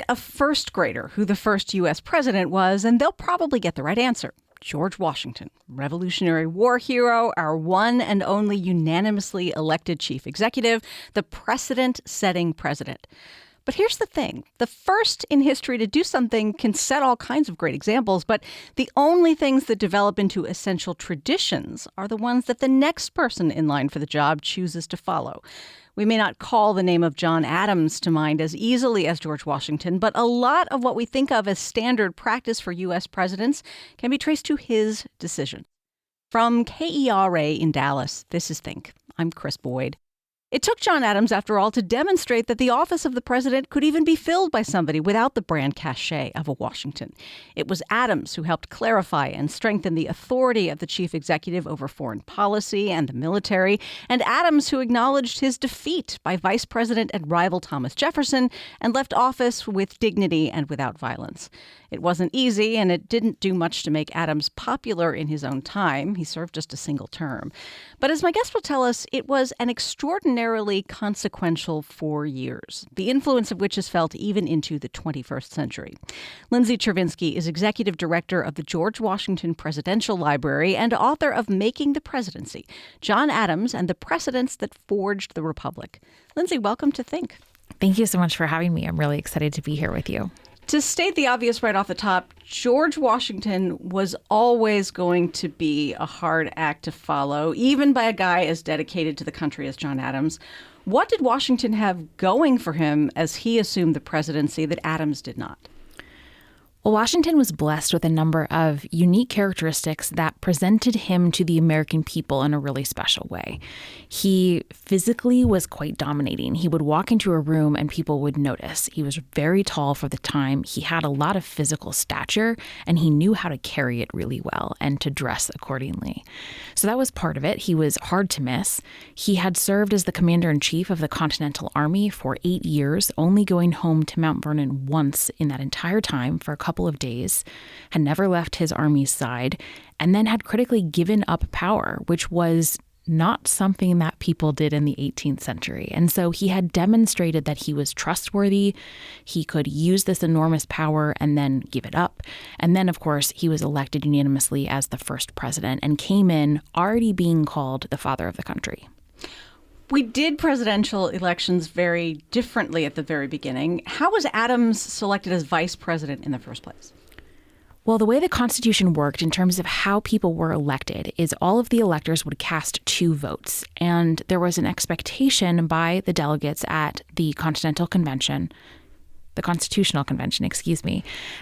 a first grader who the first U.S. president was, and they'll probably get the right answer. George Washington, Revolutionary War hero, our one and only unanimously elected chief executive, the precedent-setting president. But here's the thing. The first in history to do something can set all kinds of great examples, but the only things that develop into essential traditions are the ones that the next person in line for the job chooses to follow. We may not call the name of John Adams to mind as easily as George Washington, but a lot of what we think of as standard practice for U.S. presidents can be traced to his decision. From KERA in Dallas, this is Think. I'm Chris Boyd. It took John Adams, after all, to demonstrate that the office of the president could even be filled by somebody without the brand cachet of a Washington. It was Adams who helped clarify and strengthen the authority of the chief executive over foreign policy and the military, and Adams who acknowledged his defeat by Vice President and rival Thomas Jefferson and left office with dignity and without violence. It wasn't easy, and it didn't do much to make Adams popular in his own time. He served just a single term. But as my guest will tell us, it was an extraordinarily consequential 4 years, the influence of which is felt even into the 21st century. Lindsay Chervinsky is executive director of the George Washington Presidential Library and author of Making the Presidency, John Adams and the Precedents That Forged the Republic. Lindsay, welcome to Think. Thank you so much for having me. I'm really excited to be here with you. To state the obvious right off the top, George Washington was always going to be a hard act to follow, even by a guy as dedicated to the country as John Adams. What did Washington have going for him as he assumed the presidency that Adams did not? Well, Washington was blessed with a number of unique characteristics that presented him to the American people in a really special way. He physically was quite dominating. He would walk into a room and people would notice. He was very tall for the time. He had a lot of physical stature, and he knew how to carry it really well and to dress accordingly. So that was part of it. He was hard to miss. He had served as the commander-in-chief of the Continental Army for 8 years, only going home to Mount Vernon once in that entire time for a couple of days, had never left his army's side, and then had critically given up power, which was not something that people did in the 18th century. And so he had demonstrated that he was trustworthy. He could use this enormous power and then give it up. And then, of course, he was elected unanimously as the first president and came in already being called the father of the country. We did presidential elections very differently at the very beginning. How was Adams selected as vice president in the first place? Well, the way the Constitution worked in terms of how people were elected is all of the electors would cast 2 votes. And there was an expectation by the delegates at the Constitutional Convention,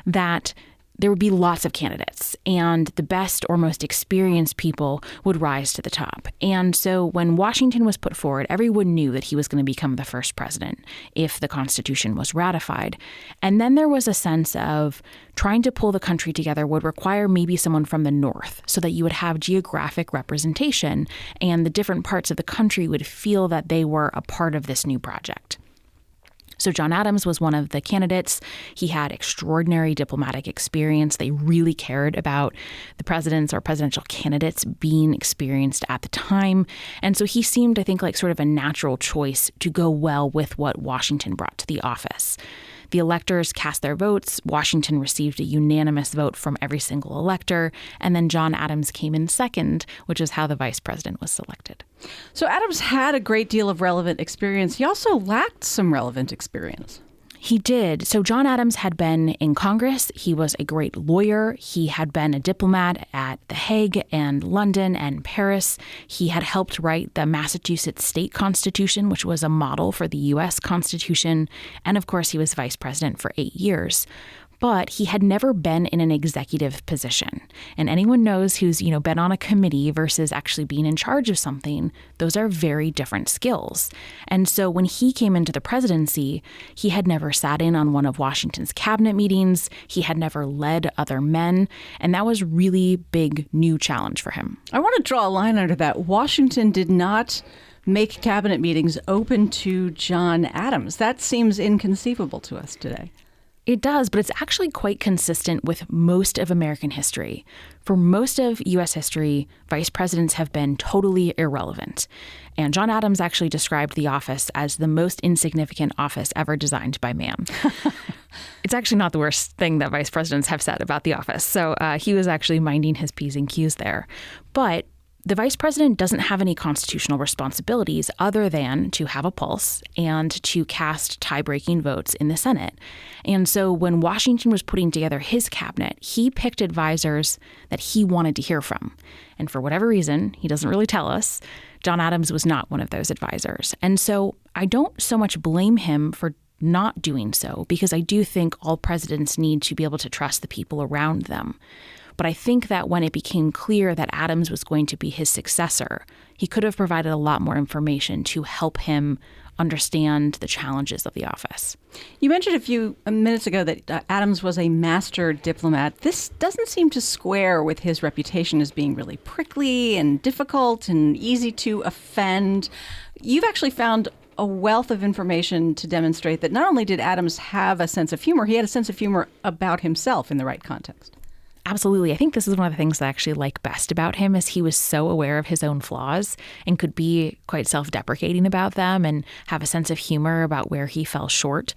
that there would be lots of candidates, and the best or most experienced people would rise to the top. And so when Washington was put forward, everyone knew that he was going to become the first president if the Constitution was ratified. And then there was a sense of trying to pull the country together would require maybe someone from the North so that you would have geographic representation and the different parts of the country would feel that they were a part of this new project. So John Adams was one of the candidates. He had extraordinary diplomatic experience. They really cared about the presidents or presidential candidates being experienced at the time. And so he seemed, I think, like sort of a natural choice to go well with what Washington brought to the office. The electors cast their votes. Washington received a unanimous vote from every single elector. And then John Adams came in second, which is how the vice president was selected. So Adams had a great deal of relevant experience. He also lacked some relevant experience. He did. So John Adams had been in Congress. He was a great lawyer. He had been a diplomat at The Hague and London and Paris. He had helped write the Massachusetts state constitution, which was a model for the U.S. Constitution. And of course, he was vice president for 8 years. But he had never been in an executive position. And anyone knows who's, been on a committee versus actually being in charge of something, those are very different skills. And so when he came into the presidency, he had never sat in on one of Washington's cabinet meetings. He had never led other men. And that was really big new challenge for him. I want to draw a line under that. Washington did not make cabinet meetings open to John Adams. That seems inconceivable to us today. It does, but it's actually quite consistent with most of American history. For most of U.S. history, vice presidents have been totally irrelevant. And John Adams actually described the office as the most insignificant office ever designed by man. It's actually not the worst thing that vice presidents have said about the office. So he was actually minding his P's and Q's there. But the vice president doesn't have any constitutional responsibilities other than to have a pulse and to cast tie-breaking votes in the Senate. And so when Washington was putting together his cabinet, he picked advisors that he wanted to hear from. And for whatever reason, he doesn't really tell us, John Adams was not one of those advisors. And so I don't so much blame him for not doing so, because I do think all presidents need to be able to trust the people around them. But I think that when it became clear that Adams was going to be his successor, he could have provided a lot more information to help him understand the challenges of the office. You mentioned a few minutes ago that Adams was a master diplomat. This doesn't seem to square with his reputation as being really prickly and difficult and easy to offend. You've actually found a wealth of information to demonstrate that not only did Adams have a sense of humor, he had a sense of humor about himself in the right context. Absolutely. I think this is one of the things that I actually like best about him is he was so aware of his own flaws and could be quite self-deprecating about them and have a sense of humor about where he fell short.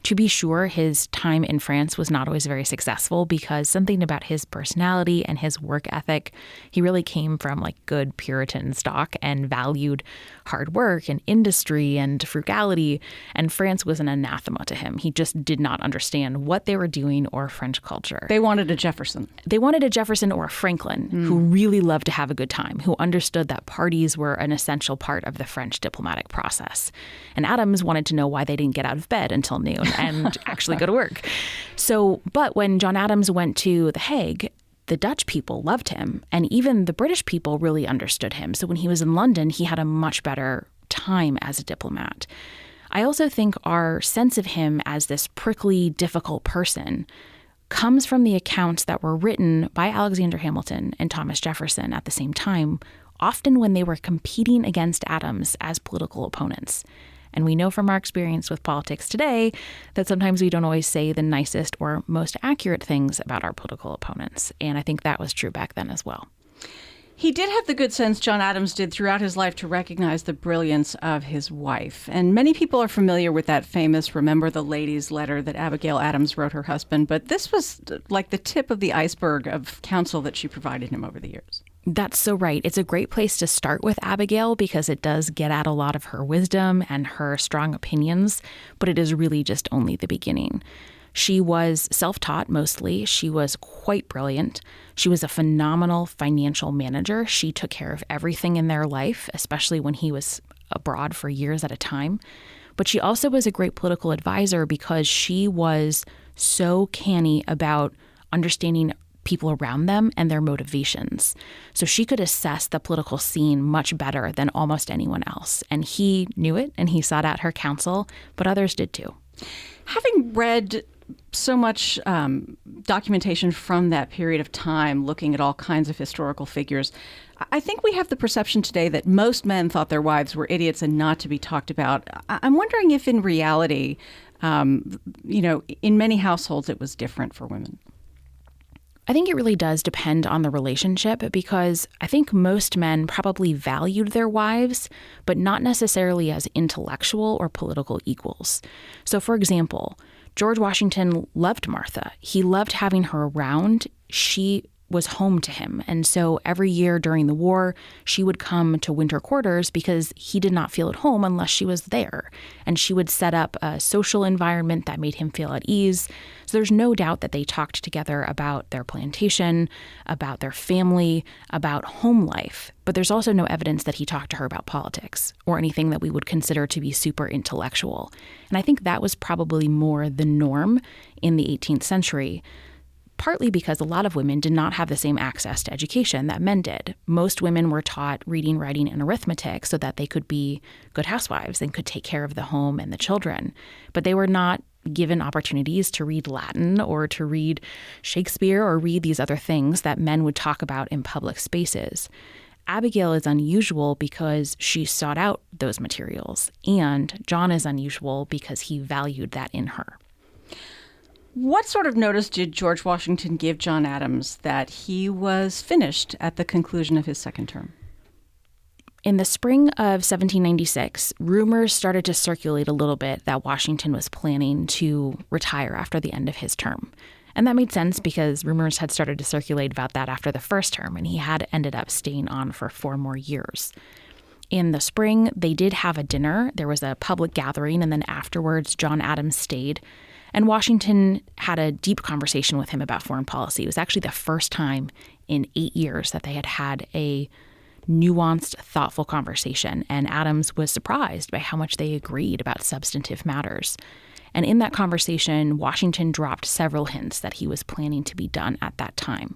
To be sure, his time in France was not always very successful because something about his personality and his work ethic, he really came from like good Puritan stock and valued hard work and industry and frugality. And France was an anathema to him. He just did not understand what they were doing or French culture. They wanted a Jefferson. They wanted a Jefferson or a Franklin who really loved to have a good time, who understood that parties were an essential part of the French diplomatic process. And Adams wanted to know why they didn't get out of bed until noon and actually go to work. But when John Adams went to The Hague, the Dutch people loved him, and even the British people really understood him. So when he was in London, he had a much better time as a diplomat. I also think our sense of him as this prickly, difficult person comes from the accounts that were written by Alexander Hamilton and Thomas Jefferson at the same time, often when they were competing against Adams as political opponents. And we know from our experience with politics today that sometimes we don't always say the nicest or most accurate things about our political opponents. And I think that was true back then as well. He did have the good sense, John Adams did, throughout his life to recognize the brilliance of his wife. And many people are familiar with that famous Remember the Ladies letter that Abigail Adams wrote her husband. But this was like the tip of the iceberg of counsel that she provided him over the years. That's so right. It's a great place to start with Abigail because it does get at a lot of her wisdom and her strong opinions, but it is really just only the beginning. She was self-taught mostly. She was quite brilliant. She was a phenomenal financial manager. She took care of everything in their life, especially when he was abroad for years at a time. But she also was a great political advisor because she was so canny about understanding people around them and their motivations. So she could assess the political scene much better than almost anyone else. And he knew it and he sought out her counsel, but others did too. Having read so much documentation from that period of time, looking at all kinds of historical figures, I think we have the perception today that most men thought their wives were idiots and not to be talked about. I'm wondering if in reality, in many households it was different for women. I think it really does depend on the relationship because I think most men probably valued their wives, but not necessarily as intellectual or political equals. So, for example, George Washington loved Martha. He loved having her around. She was home to him. And so every year during the war, she would come to winter quarters because he did not feel at home unless she was there. And she would set up a social environment that made him feel at ease. So there's no doubt that they talked together about their plantation, about their family, about home life. But there's also no evidence that he talked to her about politics or anything that we would consider to be super intellectual. And I think that was probably more the norm in the 18th century. Partly because a lot of women did not have the same access to education that men did. Most women were taught reading, writing, and arithmetic so that they could be good housewives and could take care of the home and the children. But they were not given opportunities to read Latin or to read Shakespeare or read these other things that men would talk about in public spaces. Abigail is unusual because she sought out those materials, and John is unusual because he valued that in her. What sort of notice did George Washington give John Adams that he was finished at the conclusion of his second term? In the spring of 1796, rumors started to circulate a little bit that Washington was planning to retire after the end of his term. And that made sense because rumors had started to circulate about that after the first term, and he had ended up staying on for 4 more years. In the spring, they did have a dinner. There was a public gathering, and then afterwards, John Adams stayed. And Washington had a deep conversation with him about foreign policy. It was actually the first time in 8 years that they had had a nuanced, thoughtful conversation. And Adams was surprised by how much they agreed about substantive matters. And in that conversation, Washington dropped several hints that he was planning to be done at that time.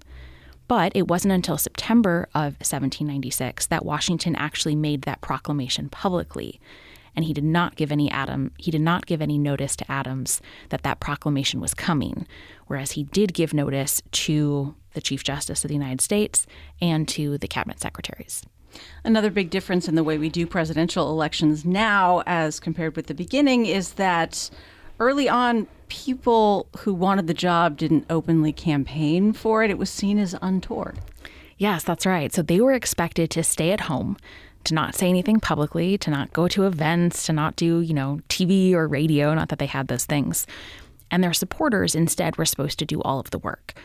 But it wasn't until September of 1796 that Washington actually made that proclamation publicly. And he did not give any notice to Adams that that proclamation was coming, whereas he did give notice to the Chief Justice of the United States and to the cabinet secretaries. Another big difference in the way we do presidential elections now as compared with the beginning is that early on, people who wanted the job didn't openly campaign for it. It was seen as untoward. Yes, that's right. So they were expected to stay at home, to not say anything publicly, to not go to events, to not do, TV or radio, not that they had those things. And their supporters instead were supposed to do all of the work.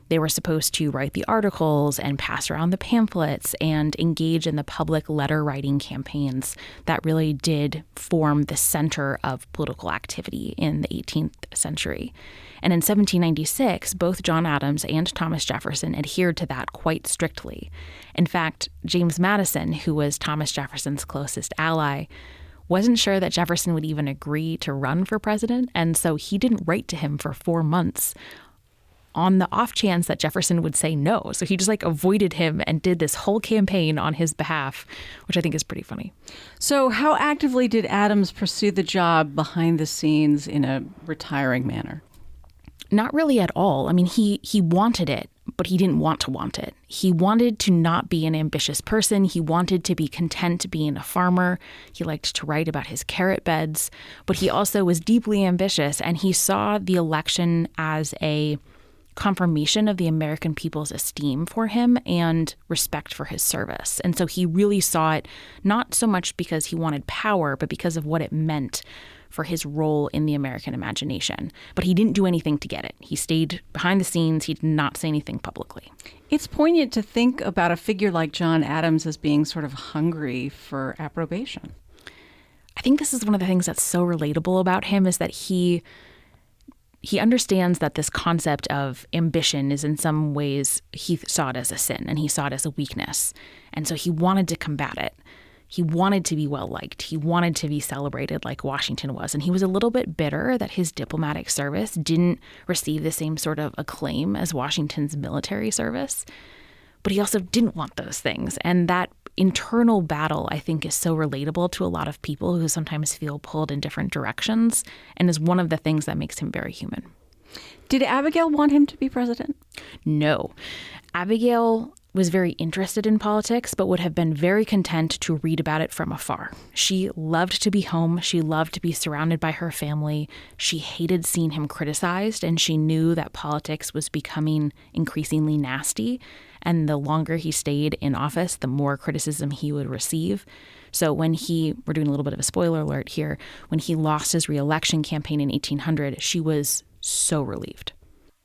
They were supposed to write the articles and pass around the pamphlets and engage in the public letter writing campaigns that really did form the center of political activity in the 18th century. And in 1796, both John Adams and Thomas Jefferson adhered to that quite strictly. In fact, James Madison, who was Thomas Jefferson's closest ally, wasn't sure that Jefferson would even agree to run for president, and so he didn't write to him for 4 months on the off chance that Jefferson would say no. So he just avoided him and did this whole campaign on his behalf, which I think is pretty funny. So how actively did Adams pursue the job behind the scenes in a retiring manner? Not really at all. I mean, he wanted it, but he didn't want it. He wanted to not be an ambitious person. He wanted to be content being a farmer. He liked to write about his carrot beds, but he also was deeply ambitious, and he saw the election as a confirmation of the American people's esteem for him and respect for his service. And so he really saw it not so much because he wanted power, but because of what it meant for his role in the American imagination. But he didn't do anything to get it. He stayed behind the scenes. He did not say anything publicly. It's poignant to think about a figure like John Adams as being sort of hungry for approbation. I think this is one of the things that's so relatable about him is that he understands that this concept of ambition is in some ways, he saw it as a sin and he saw it as a weakness. And so he wanted to combat it. He wanted to be well-liked. He wanted to be celebrated like Washington was. And he was a little bit bitter that his diplomatic service didn't receive the same sort of acclaim as Washington's military service. But he also didn't want those things. And that internal battle, I think, is so relatable to a lot of people who sometimes feel pulled in different directions and is one of the things that makes him very human. Did Abigail want him to be president? No. Abigail was very interested in politics, but would have been very content to read about it from afar. She loved to be home. She loved to be surrounded by her family. She hated seeing him criticized, and she knew that politics was becoming increasingly nasty. And the longer he stayed in office, the more criticism he would receive. So when we're doing a little bit of a spoiler alert here, when he lost his re-election campaign in 1800, she was so relieved.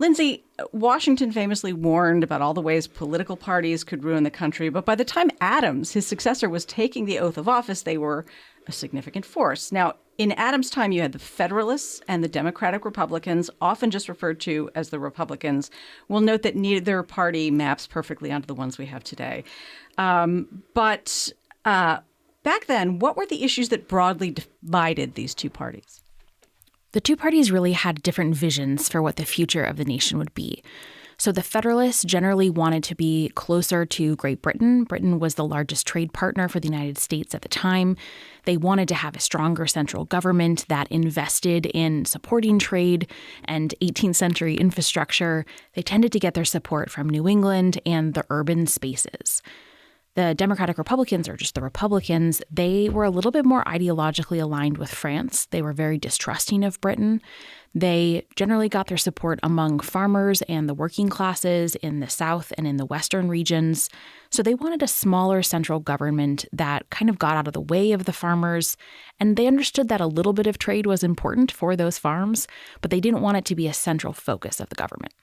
Lindsay, Washington famously warned about all the ways political parties could ruin the country. But by the time Adams, his successor, was taking the oath of office, they were a significant force. Now, in Adams' time, you had the Federalists and the Democratic Republicans, often just referred to as the Republicans. We'll note that neither party maps perfectly onto the ones we have today. But back then, what were the issues that broadly divided these two parties? The two parties really had different visions for what the future of the nation would be. So the Federalists generally wanted to be closer to Great Britain. Britain was the largest trade partner for the United States at the time. They wanted to have a stronger central government that invested in supporting trade and 18th century infrastructure. They tended to get their support from New England and the urban spaces. The Democratic Republicans, or just the Republicans, they were a little bit more ideologically aligned with France. They were very distrusting of Britain. They generally got their support among farmers and the working classes in the South and in the Western regions. So they wanted a smaller central government that kind of got out of the way of the farmers. And they understood that a little bit of trade was important for those farms, but they didn't want it to be a central focus of the government.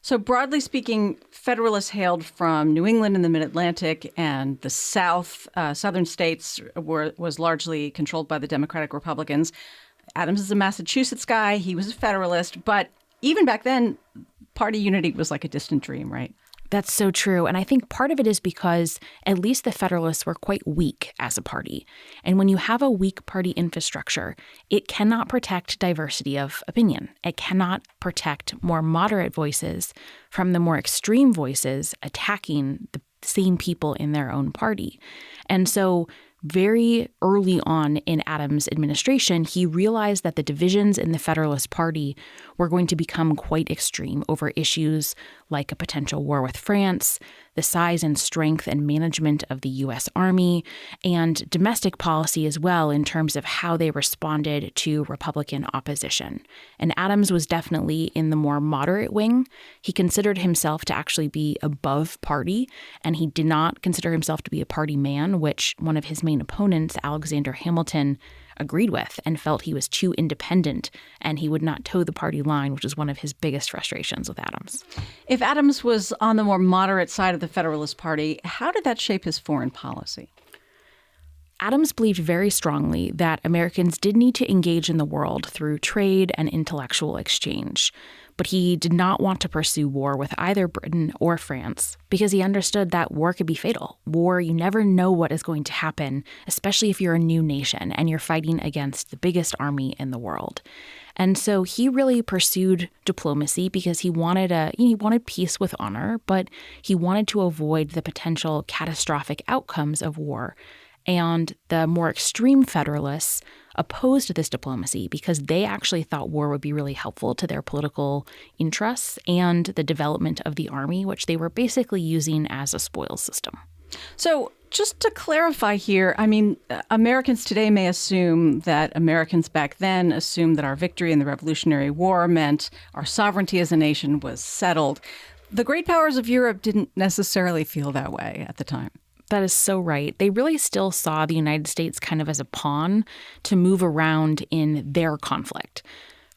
So broadly speaking, Federalists hailed from New England and the Mid-Atlantic, and the South, southern states was largely controlled by the Democratic Republicans. Adams is a Massachusetts guy. He was a Federalist. But even back then, party unity was like a distant dream, right? That's so true. And I think part of it is because at least the Federalists were quite weak as a party. And when you have a weak party infrastructure, it cannot protect diversity of opinion. It cannot protect more moderate voices from the more extreme voices attacking the same people in their own party. And so very early on in Adams' administration, he realized that the divisions in the Federalist Party were going to become quite extreme over issues like a potential war with France, the size and strength and management of the U.S. Army, and domestic policy as well in terms of how they responded to Republican opposition. And Adams was definitely in the more moderate wing. He considered himself to actually be above party, and he did not consider himself to be a party man, which one of his main opponents, Alexander Hamilton, agreed with and felt he was too independent and he would not toe the party line, which is one of his biggest frustrations with Adams. If Adams was on the more moderate side of the Federalist Party, how did that shape his foreign policy? Adams believed very strongly that Americans did need to engage in the world through trade and intellectual exchange. But he did not want to pursue war with either Britain or France because he understood that war could be fatal. War, you never know what is going to happen, especially if you're a new nation and you're fighting against the biggest army in the world. And so he really pursued diplomacy because he wanted peace with honor, but he wanted to avoid the potential catastrophic outcomes of war. And the more extreme Federalists opposed this diplomacy because they actually thought war would be really helpful to their political interests and the development of the army, which they were basically using as a spoils system. So just to clarify here, I mean, Americans today may assume that Americans back then assumed that our victory in the Revolutionary War meant our sovereignty as a nation was settled. The great powers of Europe didn't necessarily feel that way at the time. That is so right. They really still saw the United States kind of as a pawn to move around in their conflict.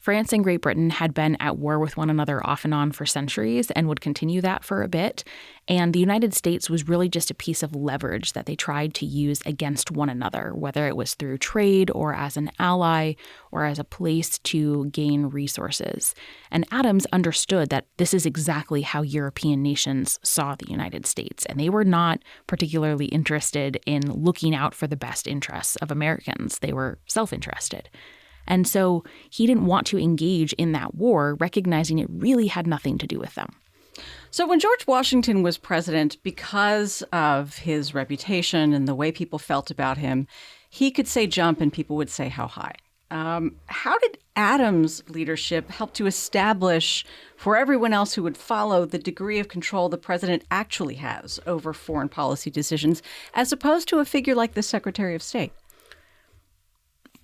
France and Great Britain had been at war with one another off and on for centuries and would continue that for a bit. And the United States was really just a piece of leverage that they tried to use against one another, whether it was through trade or as an ally or as a place to gain resources. And Adams understood that this is exactly how European nations saw the United States. And they were not particularly interested in looking out for the best interests of Americans. They were self-interested. And so he didn't want to engage in that war, recognizing it really had nothing to do with them. So when George Washington was president, because of his reputation and the way people felt about him, he could say jump and people would say how high. How did Adams' leadership help to establish for everyone else who would follow the degree of control the president actually has over foreign policy decisions, as opposed to a figure like the Secretary of State?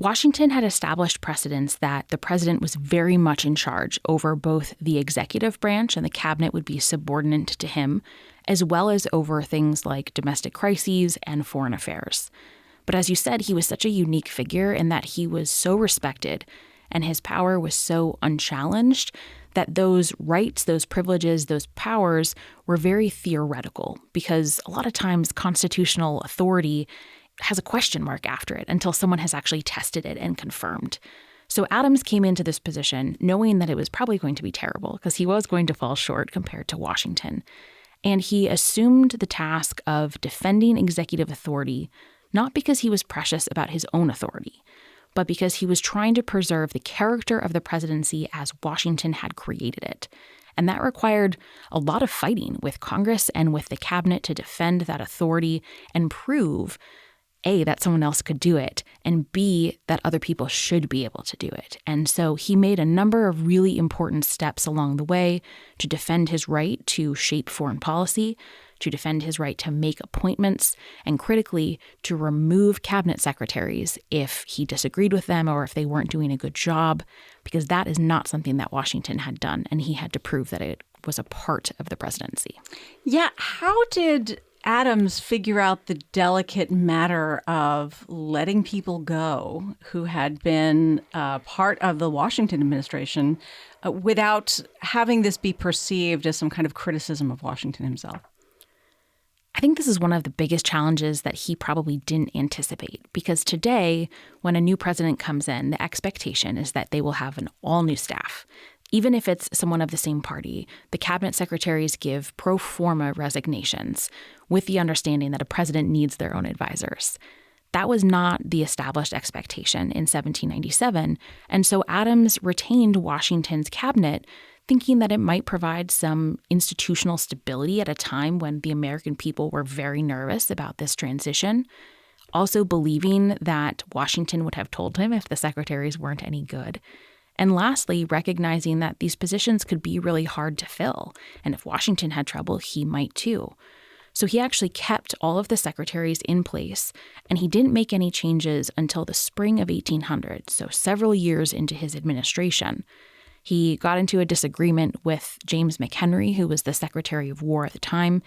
Washington had established precedents that the president was very much in charge over both the executive branch, and the cabinet would be subordinate to him, as well as over things like domestic crises and foreign affairs. But as you said, he was such a unique figure in that he was so respected and his power was so unchallenged that those rights, those privileges, those powers were very theoretical, because a lot of times constitutional authority has a question mark after it until someone has actually tested it and confirmed. So Adams came into this position knowing that it was probably going to be terrible because he was going to fall short compared to Washington. And he assumed the task of defending executive authority, not because he was precious about his own authority, but because he was trying to preserve the character of the presidency as Washington had created it. And that required a lot of fighting with Congress and with the cabinet to defend that authority and prove A, that someone else could do it, and B, that other people should be able to do it. And so he made a number of really important steps along the way to defend his right to shape foreign policy, to defend his right to make appointments, and critically, to remove cabinet secretaries if he disagreed with them or if they weren't doing a good job, because that is not something that Washington had done, and he had to prove that it was a part of the presidency. Yeah, how did Adams figure out the delicate matter of letting people go who had been part of the Washington administration without having this be perceived as some kind of criticism of Washington himself? I think this is one of the biggest challenges that he probably didn't anticipate, because today, when a new president comes in, the expectation is that they will have an all-new staff. Even if it's someone of the same party, the cabinet secretaries give pro forma resignations with the understanding that a president needs their own advisors. That was not the established expectation in 1797, and so Adams retained Washington's cabinet, thinking that it might provide some institutional stability at a time when the American people were very nervous about this transition, also believing that Washington would have told him if the secretaries weren't any good. And lastly, recognizing that these positions could be really hard to fill, and if Washington had trouble, he might too. So he actually kept all of the secretaries in place, and he didn't make any changes until the spring of 1800, so several years into his administration. He got into a disagreement with James McHenry, who was the Secretary of War at the time,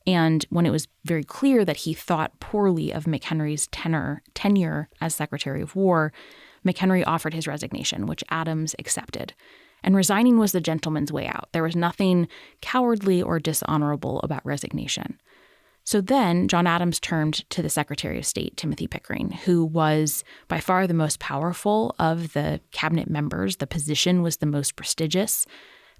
and when it was very clear that he thought poorly of McHenry's tenure as Secretary of War, McHenry offered his resignation, which Adams accepted. And resigning was the gentleman's way out. There was nothing cowardly or dishonorable about resignation. So then John Adams turned to the Secretary of State, Timothy Pickering, who was by far the most powerful of the cabinet members. The position was the most prestigious.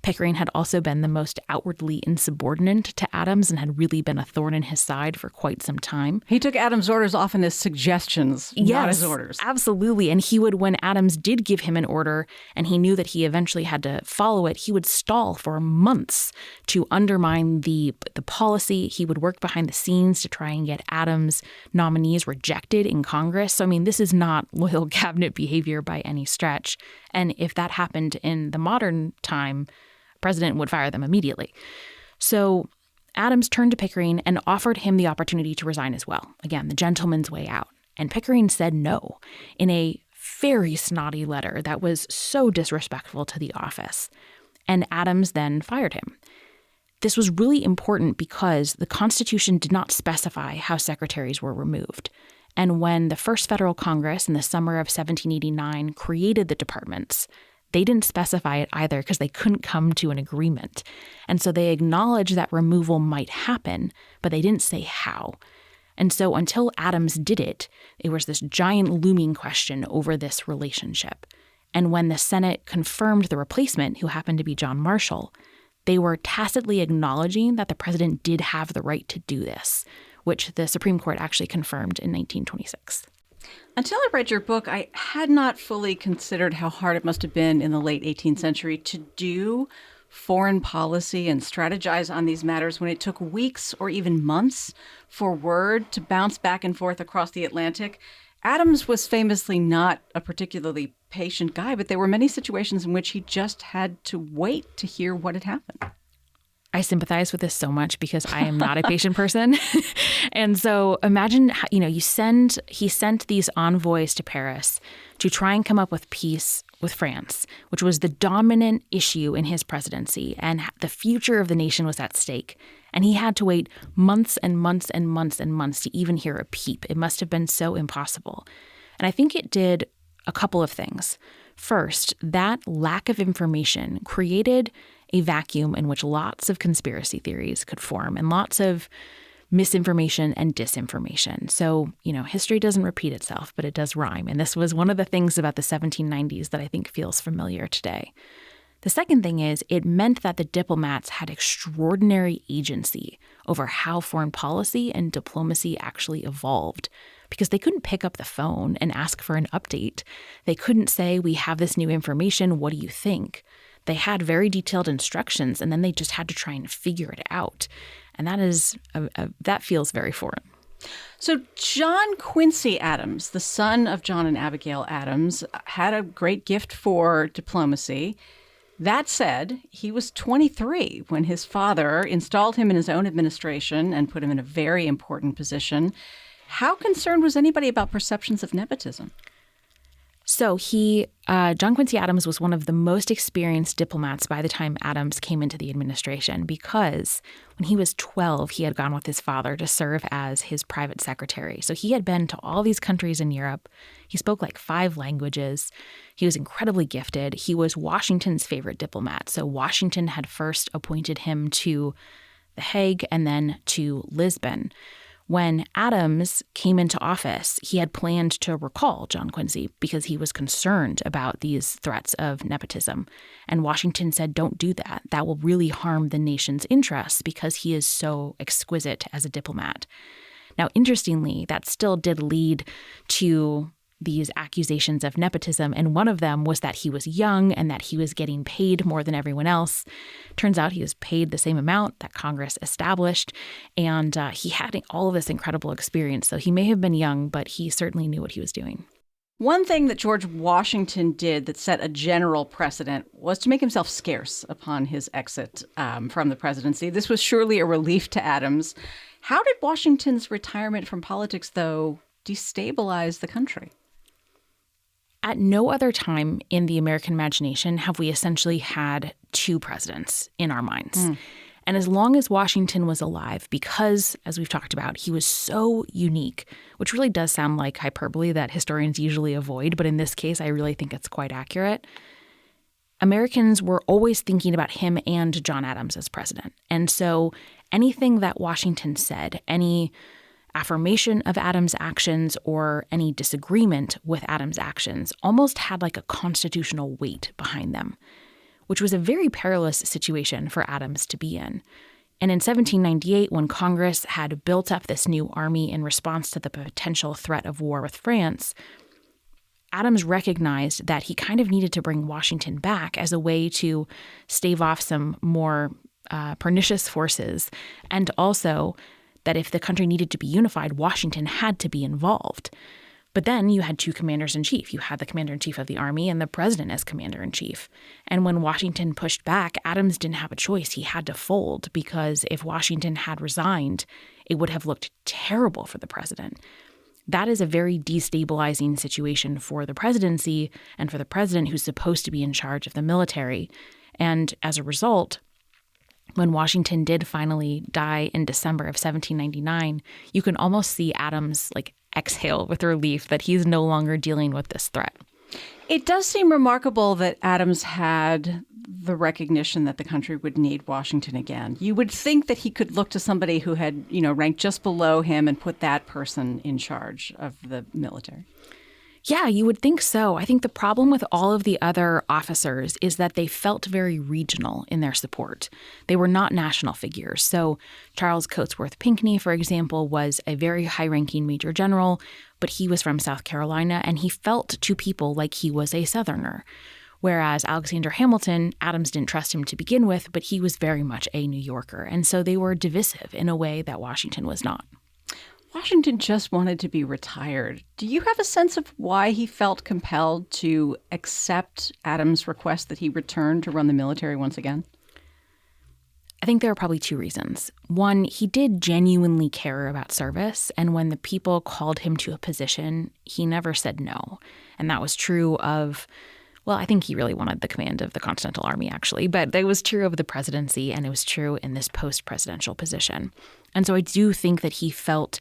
Pickering had also been the most outwardly insubordinate to Adams and had really been a thorn in his side for quite some time. He took Adams' orders often as suggestions, not as orders. Absolutely. And he would, when Adams did give him an order and he knew that he eventually had to follow it, he would stall for months to undermine the policy. He would work behind the scenes to try and get Adams' nominees rejected in Congress. So, I mean, this is not loyal cabinet behavior by any stretch. And if that happened in the modern time, president would fire them immediately. So Adams turned to Pickering and offered him the opportunity to resign as well. Again, the gentleman's way out. And Pickering said no in a very snotty letter that was so disrespectful to the office. And Adams then fired him. This was really important because the Constitution did not specify how secretaries were removed. And when the first federal Congress in the summer of 1789 created the departments, they didn't specify it either because they couldn't come to an agreement. And so they acknowledged that removal might happen, but they didn't say how. And so until Adams did it, there was this giant looming question over this relationship. And when the Senate confirmed the replacement, who happened to be John Marshall, they were tacitly acknowledging that the president did have the right to do this, which the Supreme Court actually confirmed in 1926. Until I read your book, I had not fully considered how hard it must have been in the late 18th century to do foreign policy and strategize on these matters when it took weeks or even months for word to bounce back and forth across the Atlantic. Adams was famously not a particularly patient guy, but there were many situations in which he just had to wait to hear what had happened. I sympathize with this so much because I am not a patient person. And so imagine, he sent these envoys to Paris to try and come up with peace with France, which was the dominant issue in his presidency. And the future of the nation was at stake. And he had to wait months and months and months and months to even hear a peep. It must have been so impossible. And I think it did a couple of things. First, that lack of information created a vacuum in which lots of conspiracy theories could form and lots of misinformation and disinformation. So, history doesn't repeat itself, but it does rhyme. And this was one of the things about the 1790s that I think feels familiar today. The second thing is it meant that the diplomats had extraordinary agency over how foreign policy and diplomacy actually evolved, because they couldn't pick up the phone and ask for an update. They couldn't say, we have this new information, what do you think? They had very detailed instructions, and then they just had to try and figure it out. And that feels very foreign. So John Quincy Adams, the son of John and Abigail Adams, had a great gift for diplomacy. That said, he was 23 when his father installed him in his own administration and put him in a very important position. How concerned was anybody about perceptions of nepotism? So John Quincy Adams was one of the most experienced diplomats by the time Adams came into the administration, because when he was 12, he had gone with his father to serve as his private secretary. So he had been to all these countries in Europe. He spoke like 5 languages. He was incredibly gifted. He was Washington's favorite diplomat. So Washington had first appointed him to The Hague and then to Lisbon. When Adams came into office, he had planned to recall John Quincy because he was concerned about these threats of nepotism. And Washington said, don't do that. That will really harm the nation's interests because he is so exquisite as a diplomat. Now, interestingly, that still did lead to these accusations of nepotism, and one of them was that he was young and that he was getting paid more than everyone else. Turns out he was paid the same amount that Congress established, and he had all of this incredible experience. So he may have been young, but he certainly knew what he was doing. One thing that George Washington did that set a general precedent was to make himself scarce upon his exit from the presidency. This was surely a relief to Adams. How did Washington's retirement from politics, though, destabilize the country? At no other time in the American imagination have we essentially had 2 presidents in our minds. And as long as Washington was alive, because, as we've talked about, he was so unique, which really does sound like hyperbole that historians usually avoid, but in this case, I really think it's quite accurate. Americans were always thinking about him and John Adams as president. And so anything that Washington said, any affirmation of Adams' actions or any disagreement with Adams' actions almost had like a constitutional weight behind them, which was a very perilous situation for Adams to be in. And in 1798, when Congress had built up this new army in response to the potential threat of war with France, Adams recognized that he kind of needed to bring Washington back as a way to stave off some more pernicious forces, and also that if the country needed to be unified, Washington had to be involved. But then you had 2 commanders-in-chief. You had the commander-in-chief of the army and the president as commander-in-chief. And when Washington pushed back, Adams didn't have a choice. He had to fold, because if Washington had resigned, it would have looked terrible for the president. That is a very destabilizing situation for the presidency and for the president, who's supposed to be in charge of the military. And as a result, when Washington did finally die in December of 1799, you can almost see Adams exhale with relief that he's no longer dealing with this threat. It does seem remarkable that Adams had the recognition that the country would need Washington again. You would think that he could look to somebody who had, ranked just below him and put that person in charge of the military. Yeah, you would think so. I think the problem with all of the other officers is that they felt very regional in their support. They were not national figures. So Charles Cotesworth Pinckney, for example, was a very high-ranking major general, but he was from South Carolina, and he felt to people like he was a Southerner. Whereas Alexander Hamilton, Adams didn't trust him to begin with, but he was very much a New Yorker. And so they were divisive in a way that Washington was not. Washington just wanted to be retired. Do you have a sense of why he felt compelled to accept Adams' request that he return to run the military once again? I think there are probably 2 reasons. One, he did genuinely care about service, and when the people called him to a position, he never said no. And that was true of, well, I think he really wanted the command of the Continental Army, actually, but it was true of the presidency, and it was true in this post-presidential position. And so I do think that he felt,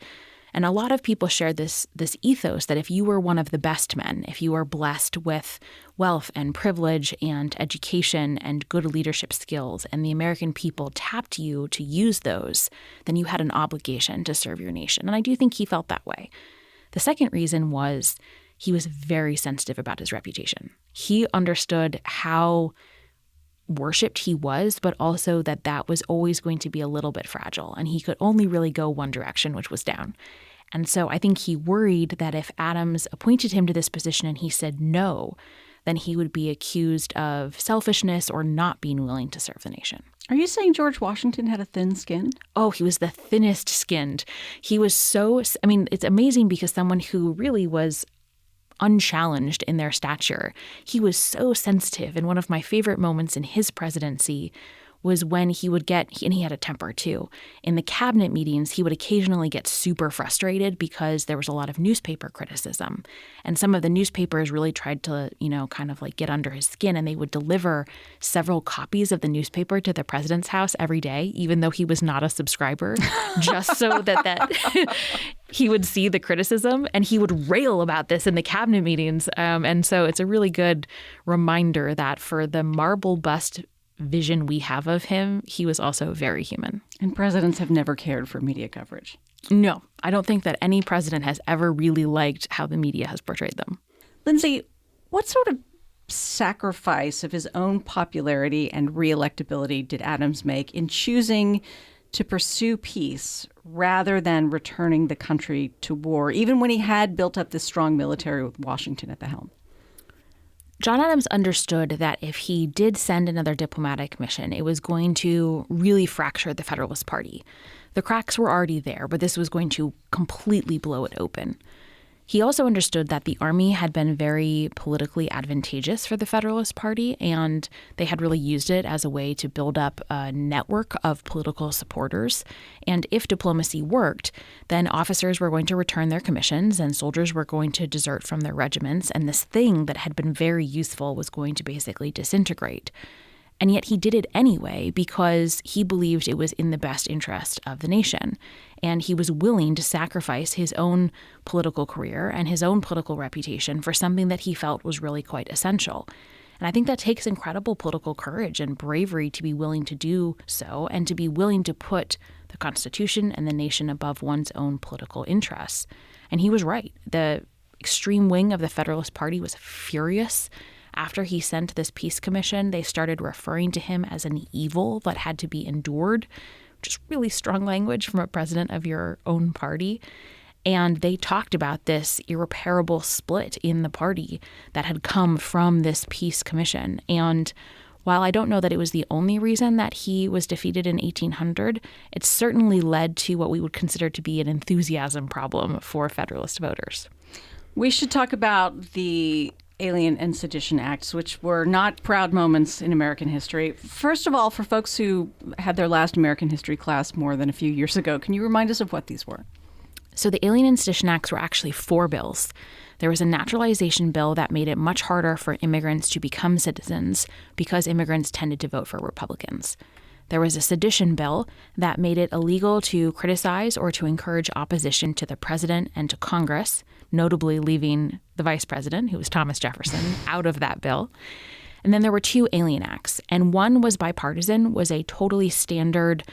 and a lot of people share this ethos, that if you were one of the best men, if you were blessed with wealth and privilege and education and good leadership skills, and the American people tapped you to use those, then you had an obligation to serve your nation. And I do think he felt that way. The second reason was he was very sensitive about his reputation. He understood how worshipped he was, but also that was always going to be a little bit fragile, and he could only really go one direction, which was down. And so I think he worried that if Adams appointed him to this position and he said no, then he would be accused of selfishness or not being willing to serve the nation. Are you saying George Washington had a thin skin? Oh, he was the thinnest skinned. He was it's amazing because someone who really was unchallenged in their stature. He was so sensitive, and one of my favorite moments in his presidency was when he would and he had a temper too. In the cabinet meetings, he would occasionally get super frustrated because there was a lot of newspaper criticism. And some of the newspapers really tried to, kind of like get under his skin, and they would deliver several copies of the newspaper to the president's house every day, even though he was not a subscriber, just so that he would see the criticism, and he would rail about this in the cabinet meetings. And so it's a really good reminder that for the marble bust vision we have of him, he was also very human. And presidents have never cared for media coverage. No, I don't think that any president has ever really liked how the media has portrayed them. Lindsay, what sort of sacrifice of his own popularity and reelectability did Adams make in choosing to pursue peace rather than returning the country to war, even when he had built up this strong military with Washington at the helm? John Adams understood that if he did send another diplomatic mission, it was going to really fracture the Federalist Party. The cracks were already there, but this was going to completely blow it open. He also understood that the Army had been very politically advantageous for the Federalist Party, and they had really used it as a way to build up a network of political supporters. And if diplomacy worked, then officers were going to return their commissions and soldiers were going to desert from their regiments, and this thing that had been very useful was going to basically disintegrate. And yet he did it anyway because he believed it was in the best interest of the nation. And he was willing to sacrifice his own political career and his own political reputation for something that he felt was really quite essential. And I think that takes incredible political courage and bravery to be willing to do so and to be willing to put the Constitution and the nation above one's own political interests. And he was right. The extreme wing of the Federalist Party was furious. After he sent this peace commission, they started referring to him as an evil that had to be endured, which is really strong language from a president of your own party. And they talked about this irreparable split in the party that had come from this peace commission. And while I don't know that it was the only reason that he was defeated in 1800, it certainly led to what we would consider to be an enthusiasm problem for Federalist voters. We should talk about the Alien and Sedition Acts, which were not proud moments in American history. First of all, for folks who had their last American history class more than a few years ago, can you remind us of what these were? So the Alien and Sedition Acts were actually 4 bills. There was a naturalization bill that made it much harder for immigrants to become citizens because immigrants tended to vote for Republicans. There was a sedition bill that made it illegal to criticize or to encourage opposition to the president and to Congress, notably leaving the vice president, who was Thomas Jefferson, out of that bill. And then there were 2 Alien Acts, and one was bipartisan, was a totally standard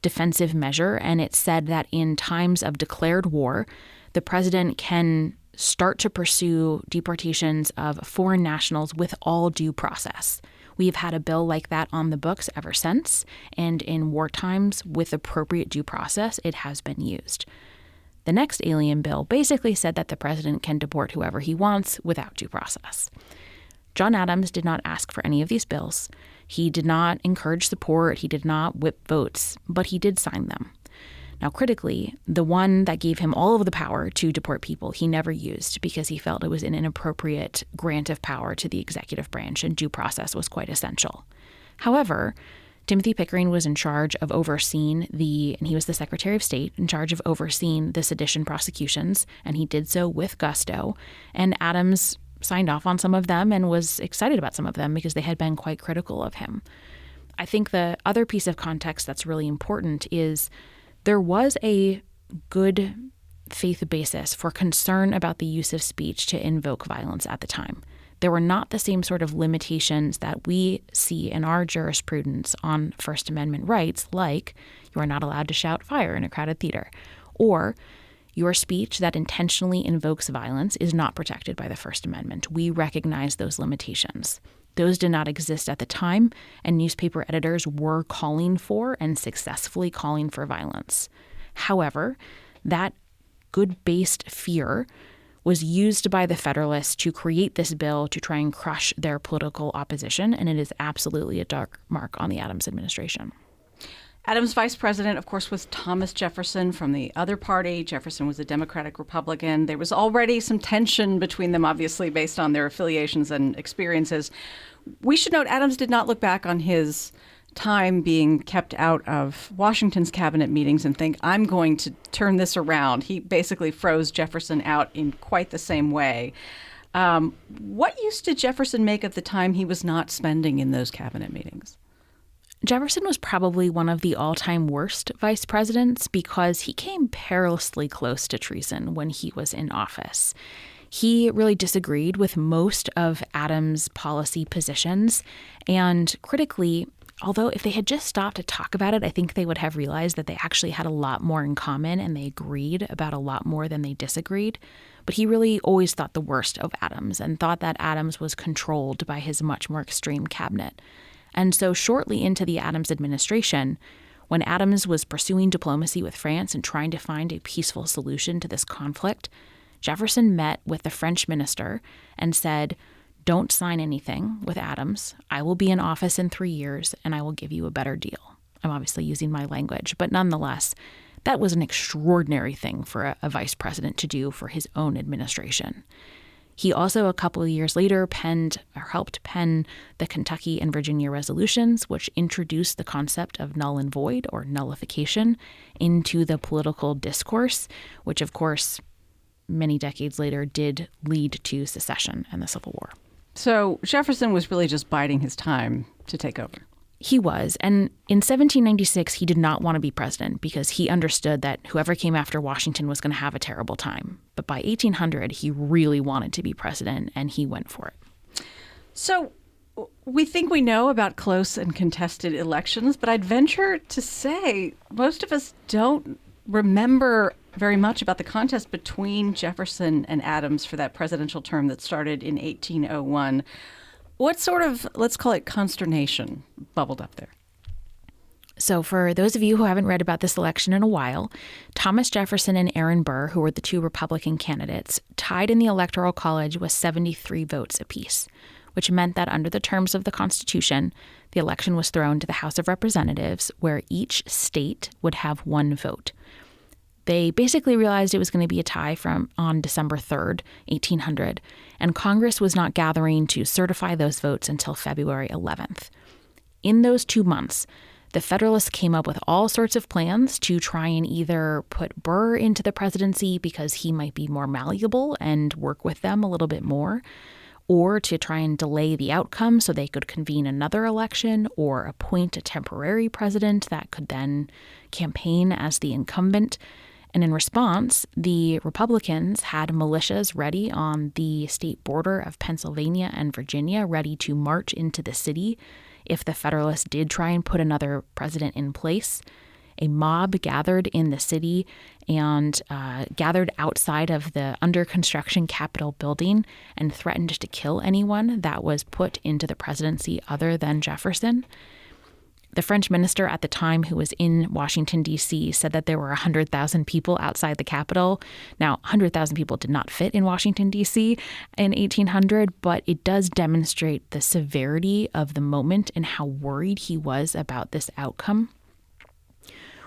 defensive measure, and it said that in times of declared war, the president can start to pursue deportations of foreign nationals with all due process. We've had a bill like that on the books ever since, and in war times, with appropriate due process, it has been used. The next alien bill basically said that the president can deport whoever he wants without due process. John Adams did not ask for any of these bills. He did not encourage support. He did not whip votes, but he did sign them. Now, critically, the one that gave him all of the power to deport people, he never used because he felt it was an inappropriate grant of power to the executive branch, and due process was quite essential. However, Timothy Pickering was in charge of overseeing and he was the Secretary of State in charge of overseeing the sedition prosecutions, and he did so with gusto. And Adams signed off on some of them and was excited about some of them because they had been quite critical of him. I think the other piece of context that's really important is there was a good faith basis for concern about the use of speech to invoke violence at the time. There were not the same sort of limitations that we see in our jurisprudence on First Amendment rights, like you are not allowed to shout fire in a crowded theater, or your speech that intentionally invokes violence is not protected by the First Amendment. We recognize those limitations. Those did not exist at the time, and newspaper editors were calling for and successfully calling for violence. However, that good-based fear was used by the Federalists to create this bill to try and crush their political opposition, and it is absolutely a dark mark on the Adams administration. Adams' vice president, of course, was Thomas Jefferson from the other party. Jefferson was a Democratic Republican. There was already some tension between them, obviously, based on their affiliations and experiences. We should note Adams did not look back on his time being kept out of Washington's cabinet meetings and think, I'm going to turn this around. He basically froze Jefferson out in quite the same way. What use did Jefferson make of the time he was not spending in those cabinet meetings? Jefferson was probably one of the all-time worst vice presidents because he came perilously close to treason when he was in office. He really disagreed with most of Adams' policy positions, and critically, although if they had just stopped to talk about it, I think they would have realized that they actually had a lot more in common and they agreed about a lot more than they disagreed. But he really always thought the worst of Adams and thought that Adams was controlled by his much more extreme cabinet. And so shortly into the Adams administration, when Adams was pursuing diplomacy with France and trying to find a peaceful solution to this conflict, Jefferson met with the French minister and said, don't sign anything with Adams. I will be in office in 3 years and I will give you a better deal. I'm obviously using my language, but nonetheless, that was an extraordinary thing for a vice president to do for his own administration. He also, a couple of years later, helped pen the Kentucky and Virginia resolutions, which introduced the concept of null and void, or nullification, into the political discourse, which, of course, many decades later did lead to secession and the Civil War. So Jefferson was really just biding his time to take over. He was. And in 1796, he did not want to be president because he understood that whoever came after Washington was going to have a terrible time. But by 1800, he really wanted to be president, and he went for it. So we think we know about close and contested elections, but I'd venture to say most of us don't remember very much about the contest between Jefferson and Adams for that presidential term that started in 1801. What sort of, let's call it consternation, bubbled up there? So for those of you who haven't read about this election in a while, Thomas Jefferson and Aaron Burr, who were the two Republican candidates, tied in the Electoral College with 73 votes apiece, which meant that under the terms of the Constitution, the election was thrown to the House of Representatives, where each state would have one vote. They basically realized it was going to be a tie on December 3rd, 1800, and Congress was not gathering to certify those votes until February 11th. In those 2 months, the Federalists came up with all sorts of plans to try and either put Burr into the presidency because he might be more malleable and work with them a little bit more, or to try and delay the outcome so they could convene another election or appoint a temporary president that could then campaign as the incumbent. And in response, the Republicans had militias ready on the state border of Pennsylvania and Virginia, ready to march into the city if the Federalists did try and put another president in place. A mob gathered in the city and gathered outside of the under construction Capitol building and threatened to kill anyone that was put into the presidency other than Jefferson. The French minister at the time, who was in Washington, D.C., said that there were 100,000 people outside the Capitol. Now, 100,000 people did not fit in Washington, D.C. in 1800, but it does demonstrate the severity of the moment and how worried he was about this outcome.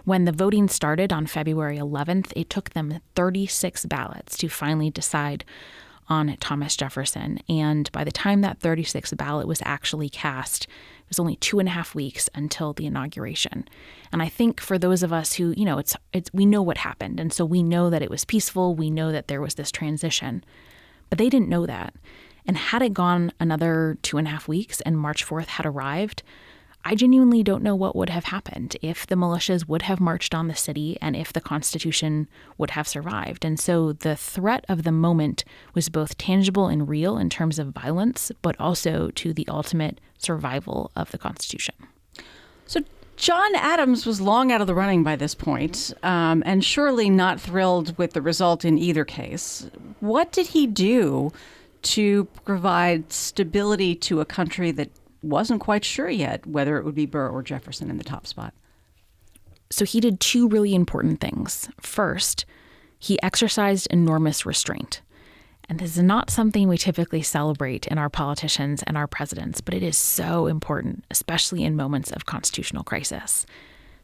When the voting started on February 11th, it took them 36 ballots to finally decide on Thomas Jefferson. And by the time that 36th ballot was actually cast, it was only 2.5 weeks until the inauguration. And I think for those of us who, we know what happened. And so we know that it was peaceful. We know that there was this transition. But they didn't know that. And had it gone another 2.5 weeks and March 4th had arrived, I genuinely don't know what would have happened, if the militias would have marched on the city and if the Constitution would have survived. And so the threat of the moment was both tangible and real in terms of violence, but also to the ultimate survival of the Constitution. So John Adams was long out of the running by this point, and surely not thrilled with the result in either case. What did he do to provide stability to a country that wasn't quite sure yet whether it would be Burr or Jefferson in the top spot? So he did two really important things. First, he exercised enormous restraint. And this is not something we typically celebrate in our politicians and our presidents, but it is so important, especially in moments of constitutional crisis.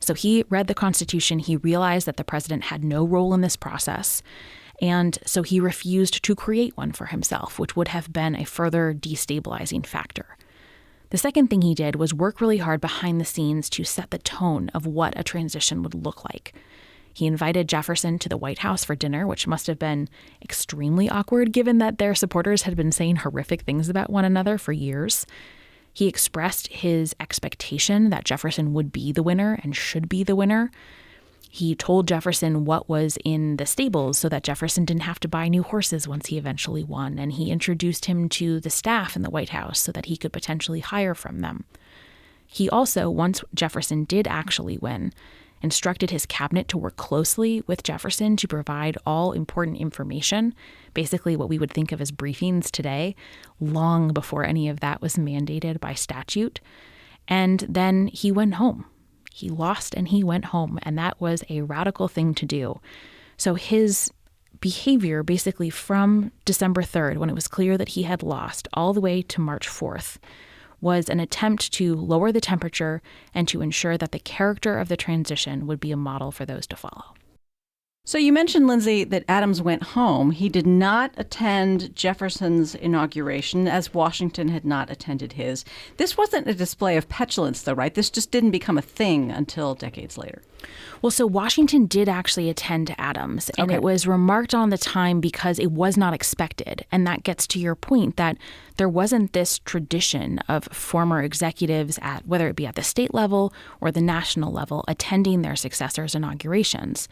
So he read the Constitution. He realized that the president had no role in this process. And so he refused to create one for himself, which would have been a further destabilizing factor. The second thing he did was work really hard behind the scenes to set the tone of what a transition would look like. He invited Jefferson to the White House for dinner, which must have been extremely awkward given that their supporters had been saying horrific things about one another for years. He expressed his expectation that Jefferson would be the winner and should be the winner. He told Jefferson what was in the stables so that Jefferson didn't have to buy new horses once he eventually won, and he introduced him to the staff in the White House so that he could potentially hire from them. He also, once Jefferson did actually win, instructed his cabinet to work closely with Jefferson to provide all important information, basically what we would think of as briefings today, long before any of that was mandated by statute. And then he went home. He lost and he went home, and that was a radical thing to do. So his behavior basically from December 3rd, when it was clear that he had lost, all the way to March 4th, was an attempt to lower the temperature and to ensure that the character of the transition would be a model for those to follow. So you mentioned, Lindsay, that Adams went home. He did not attend Jefferson's inauguration, as Washington had not attended his. This wasn't a display of petulance, though, right? This just didn't become a thing until decades later. Well, so Washington did actually attend Adams, and It was remarked on the time because it was not expected. And that gets to your point that there wasn't this tradition of former executives at, whether it be at the state level or the national level, attending their successors' inaugurations.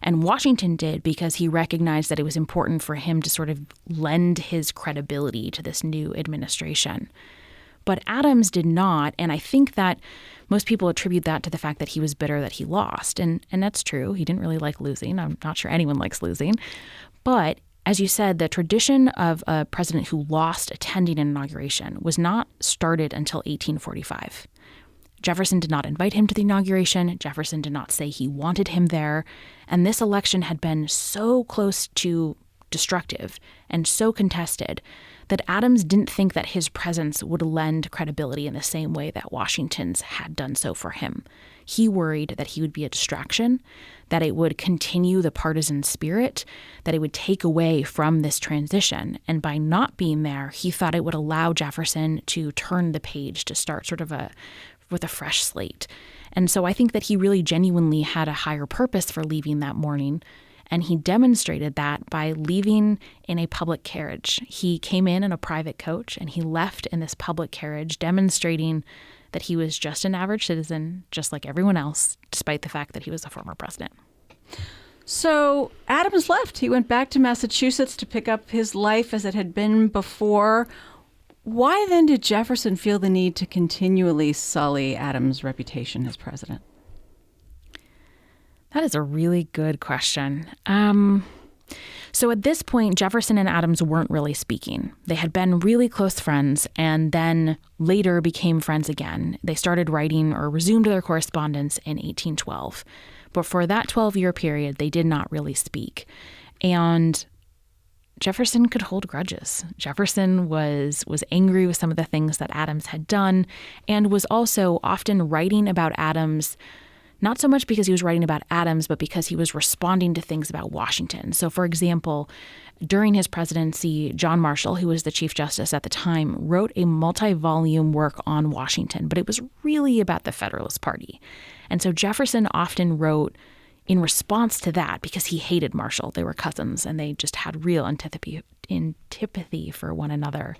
And Washington did because he recognized that it was important for him to sort of lend his credibility to this new administration. But Adams did not, and I think that most people attribute that to the fact that he was bitter that he lost. And that's true. He didn't really like losing. I'm not sure anyone likes losing. But as you said, the tradition of a president who lost attending an inauguration was not started until 1845. Jefferson did not invite him to the inauguration. Jefferson did not say he wanted him there. And this election had been so close to destructive and so contested that Adams didn't think that his presence would lend credibility in the same way that Washington's had done so for him. He worried that he would be a distraction, that it would continue the partisan spirit, that it would take away from this transition. And by not being there, he thought it would allow Jefferson to turn the page, to start sort of with a fresh slate. And so I think that he really genuinely had a higher purpose for leaving that morning. And he demonstrated that by leaving in a public carriage. He came in a private coach and he left in this public carriage, demonstrating that he was just an average citizen, just like everyone else, despite the fact that he was a former president. So Adams left. He went back to Massachusetts to pick up his life as it had been before. Why then did Jefferson feel the need to continually sully Adams' reputation as president? That is a really good question. So at this point, Jefferson and Adams weren't really speaking. They had been really close friends and then later became friends again. They started writing or resumed their correspondence in 1812. But for that 12-year period, they did not really speak. And Jefferson could hold grudges. Jefferson was angry with some of the things that Adams had done and was also often writing about Adams, not so much because he was writing about Adams, but because he was responding to things about Washington. So, for example, during his presidency, John Marshall, who was the Chief Justice at the time, wrote a multi-volume work on Washington, but it was really about the Federalist Party. And so Jefferson often wrote in response to that because he hated Marshall. They were cousins and they just had real antipathy for one another.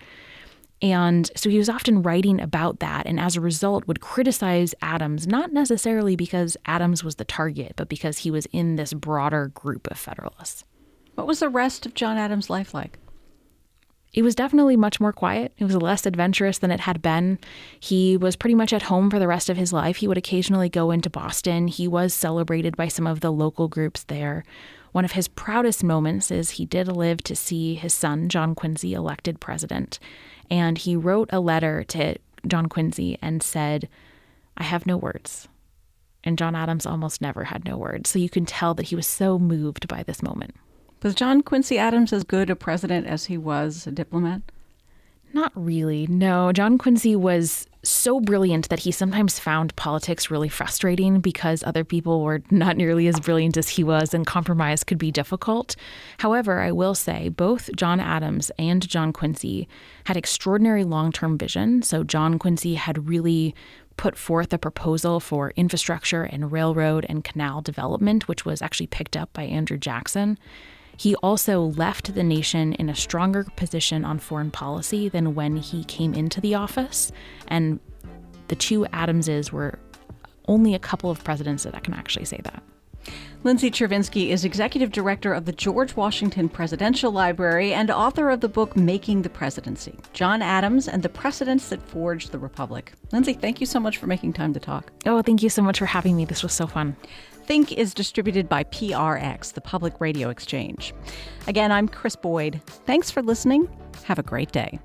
And so he was often writing about that and as a result would criticize Adams, not necessarily because Adams was the target, but because he was in this broader group of Federalists. What was the rest of John Adams' life like? It was definitely much more quiet. It was less adventurous than it had been. He was pretty much at home for the rest of his life. He would occasionally go into Boston. He was celebrated by some of the local groups there. One of his proudest moments is he did live to see his son, John Quincy, elected president. And he wrote a letter to John Quincy and said, "I have no words." And John Adams almost never had no words. So you can tell that he was so moved by this moment. Was John Quincy Adams as good a president as he was a diplomat? Not really, no. John Quincy was so brilliant that he sometimes found politics really frustrating because other people were not nearly as brilliant as he was, and compromise could be difficult. However, I will say both John Adams and John Quincy had extraordinary long-term vision. So John Quincy had really put forth a proposal for infrastructure and railroad and canal development, which was actually picked up by Andrew Jackson. He also left the nation in a stronger position on foreign policy than when he came into the office. And the two Adamses were only a couple of presidents that can actually say that. Lindsay Chervinsky is executive director of the George Washington Presidential Library and author of the book Making the Presidency, John Adams and the Precedents That Forged the Republic. Lindsay, thank you so much for making time to talk. Oh, thank you so much for having me. This was so fun. Think is distributed by PRX, the Public Radio Exchange. Again, I'm Chris Boyd. Thanks for listening. Have a great day.